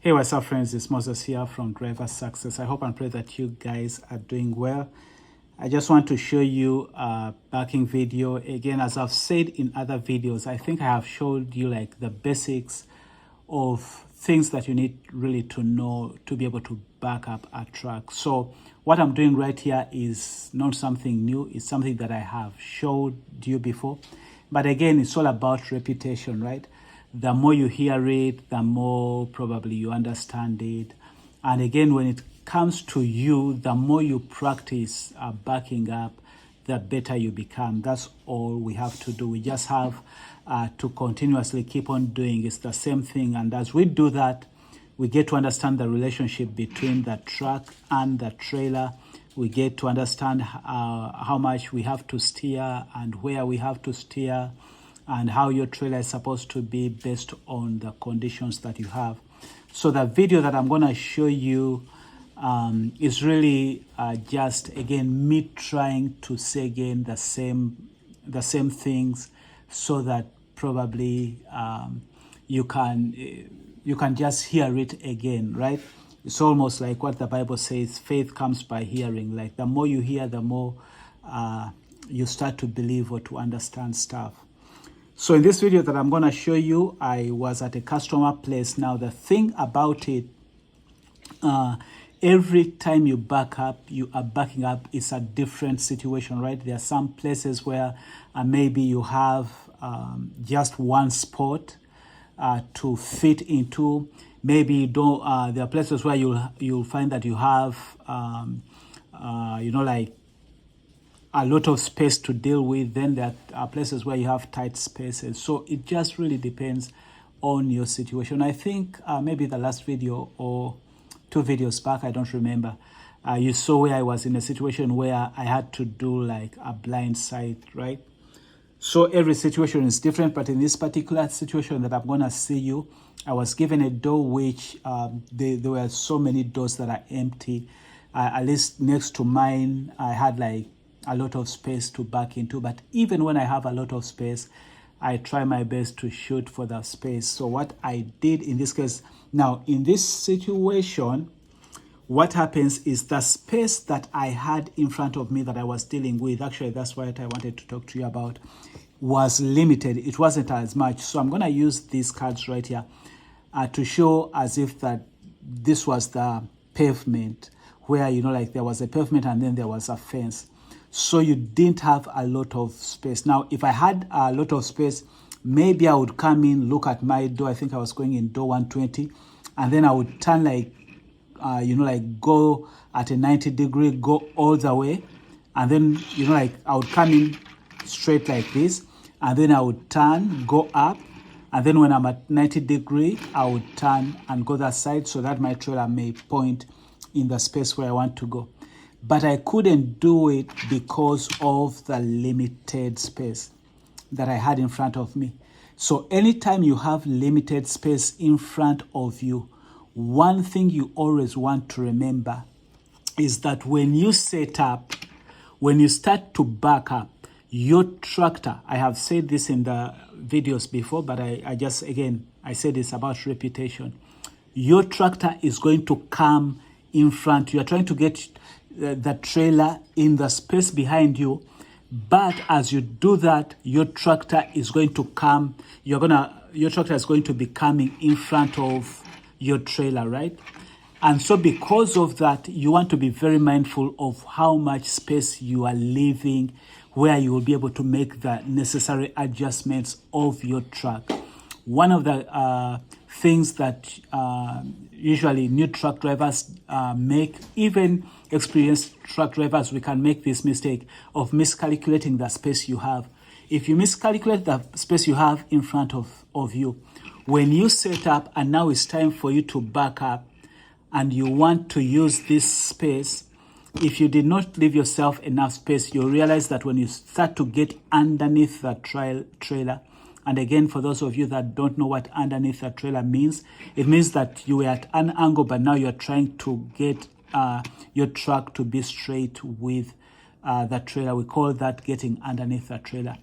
Hey, what's up, friends? It's Moses here from Driver Success. I hope and pray that you guys are doing well. I just want to show you a backing video. Again, as I've said in other videos, I think I have showed you like the basics of things that you need really to know to be able to back up a truck. So what I'm doing right here is not something new. It's something that I have showed you before. But again, it's all about repetition, right? The more you hear it, the more probably you understand it. And again, when it comes to you, the more you practice backing up, the better you become. That's all we have to do. We just have to continuously keep on doing. It's the same thing. And as we do that, we get to understand the relationship between the truck and the trailer. We get to understand how much we have to steer and where we have to steer, and how your trailer is supposed to be based on the conditions that you have. So the video that I'm going to show you is really just, again, me trying to say again the same things, so that probably you can just hear it again, right? It's almost like what the Bible says, faith comes by hearing. Like the more you hear, the more you start to believe or to understand stuff. So in this video that I'm going to show you, I was at a customer place. Now, the thing about it, every time you back up, you are backing up, it's a different situation, right? There are some places where maybe you have just one spot to fit into. Maybe you don't, there are places where you'll find that you have, like a lot of space to deal with. Then there are places where you have tight spaces. So it just really depends on your situation. I think maybe the last video or 2 videos back, I don't remember, you saw where I was in a situation where I had to do like a blind side, right? So every situation is different, but in this particular situation that I'm going to see you, I was given a door which there were so many doors that are empty. At least next to mine, I had like a lot of space to back into. But even when I have a lot of space, I try my best to shoot for the space. So what I did in this case, now in this situation, what happens is the space that I had in front of me that I was dealing with, actually that's what I wanted to talk to you about, was limited. It wasn't as much. So I'm going to use these cards right here to show as if that this was the pavement, where, like there was a pavement and then there was a fence. So you didn't have a lot of space. Now, if I had a lot of space, maybe I would come in, look at my door. I think I was going in door 120. And then I would turn like go at a 90 degree, go all the way. And then, I would come in straight like this. And then I would turn, go up. And then when I'm at 90 degree, I would turn and go that side so that my trailer may point in the space where I want to go. But I couldn't do it because of the limited space that I had in front of me. So anytime you have limited space in front of you, one thing you always want to remember is that when you set up, when you start to back up, your tractor, I have said this in the videos before, but I said it's about repetition. Your tractor is going to come in front. You are trying to get the trailer in the space behind you, but as you do that, your tractor is going to come. Your tractor is going to be coming in front of your trailer, right? And so because of that, you want to be very mindful of how much space you are leaving, where you will be able to make the necessary adjustments of your truck. One of the things that usually new truck drivers make, even experienced truck drivers, we can make this mistake of miscalculating the space you have. If you miscalculate the space you have in front of you, when you set up and now it's time for you to back up and you want to use this space, if you did not leave yourself enough space, you'll realize that when you start to get underneath the trailer, and again, for those of you that don't know what underneath the trailer means, it means that you were at an angle, but now you're trying to get your truck to be straight with the trailer. We call that getting underneath the trailer.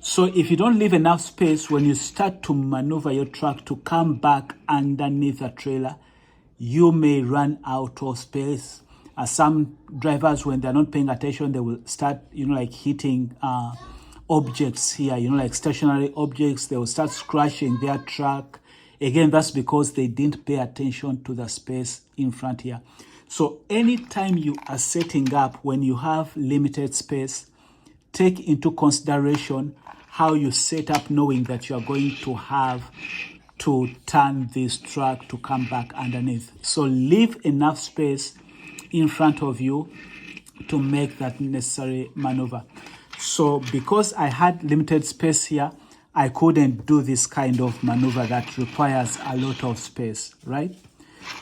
So if you don't leave enough space, when you start to maneuver your truck to come back underneath the trailer, you may run out of space. Some drivers, when they're not paying attention, they will start, like hitting objects here, like stationary objects. They will start scratching their truck. Again, that's because they didn't pay attention to the space in front here. So anytime you are setting up, when you have limited space, take into consideration how you set up, knowing that you are going to have to turn this truck to come back underneath. So leave enough space in front of you to make that necessary maneuver. So because I had limited space here, I couldn't do this kind of maneuver that requires a lot of space, right?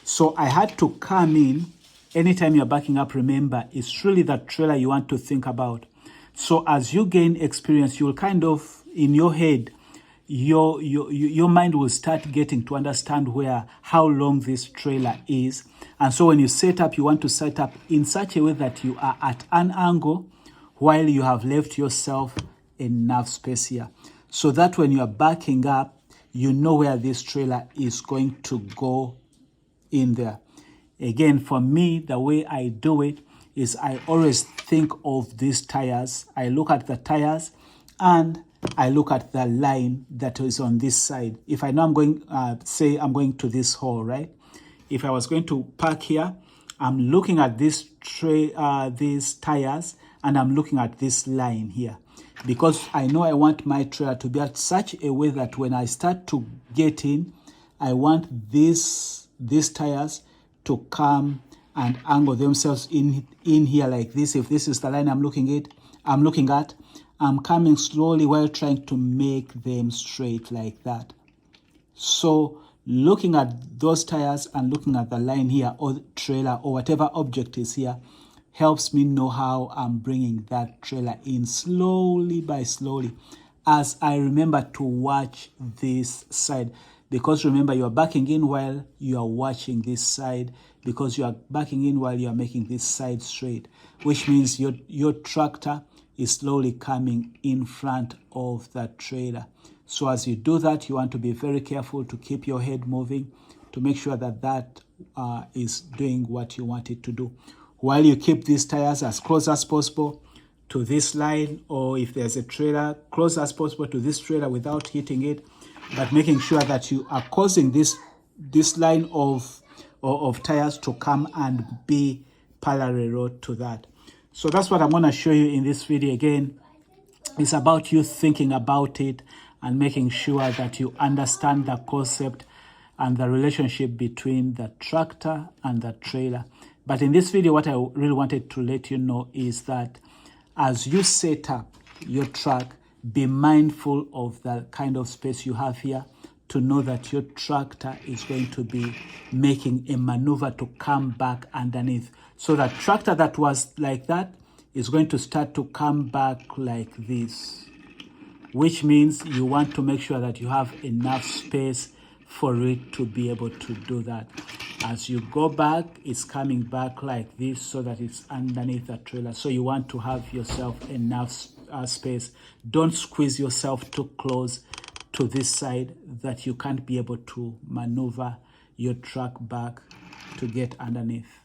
So I had to come in. Anytime you're backing up, remember, it's really the trailer you want to think about. So as you gain experience, you'll kind of, in your head, your mind will start getting to understand how long this trailer is. And so when you set up, you want to set up in such a way that you are at an angle while you have left yourself enough space here. So that when you are backing up, you know where this trailer is going to go in there. Again, for me, the way I do it is I always think of these tires. I look at the tires and I look at the line that is on this side. If I know I'm going, say I'm going to this hole, right? If I was going to park here, I'm looking at these tires and I'm looking at this line here, because I know I want my trailer to be at such a way that when I start to get in, I want these tires to come and angle themselves in here like this. If this is the line I'm looking at, I'm coming slowly while trying to make them straight like that. So looking at those tires and looking at the line here, or trailer, or whatever object is here, helps me know how I'm bringing that trailer in slowly by slowly, as I remember to watch this side. Because remember, you are backing in while you are watching this side, because you are backing in while you are making this side straight, which means your tractor is slowly coming in front of that trailer. So as you do that, you want to be very careful to keep your head moving to make sure that is doing what you want it to do. While you keep these tires as close as possible to this line, or if there's a trailer, close as possible to this trailer without hitting it, but making sure that you are causing this line of tires to come and be parallel to that. So that's what I'm going to show you in this video. Again, it's about you thinking about it and making sure that you understand the concept and the relationship between the tractor and the trailer. But in this video, what I really wanted to let you know is that as you set up your truck, be mindful of the kind of space you have here, to know that your tractor is going to be making a maneuver to come back underneath. So that tractor that was like that is going to start to come back like this, which means you want to make sure that you have enough space for it to be able to do that. As you go back, it's coming back like this so that it's underneath the trailer. So you want to have yourself enough space. Don't squeeze yourself too close to this side that you can't be able to maneuver your truck back to get underneath.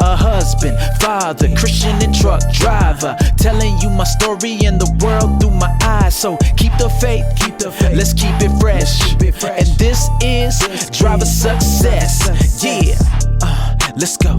a husband, father, Christian and truck driver, telling you my story and the world through my eyes. So keep the faith, let's keep it fresh. And this is driver success. Yeah, let's go.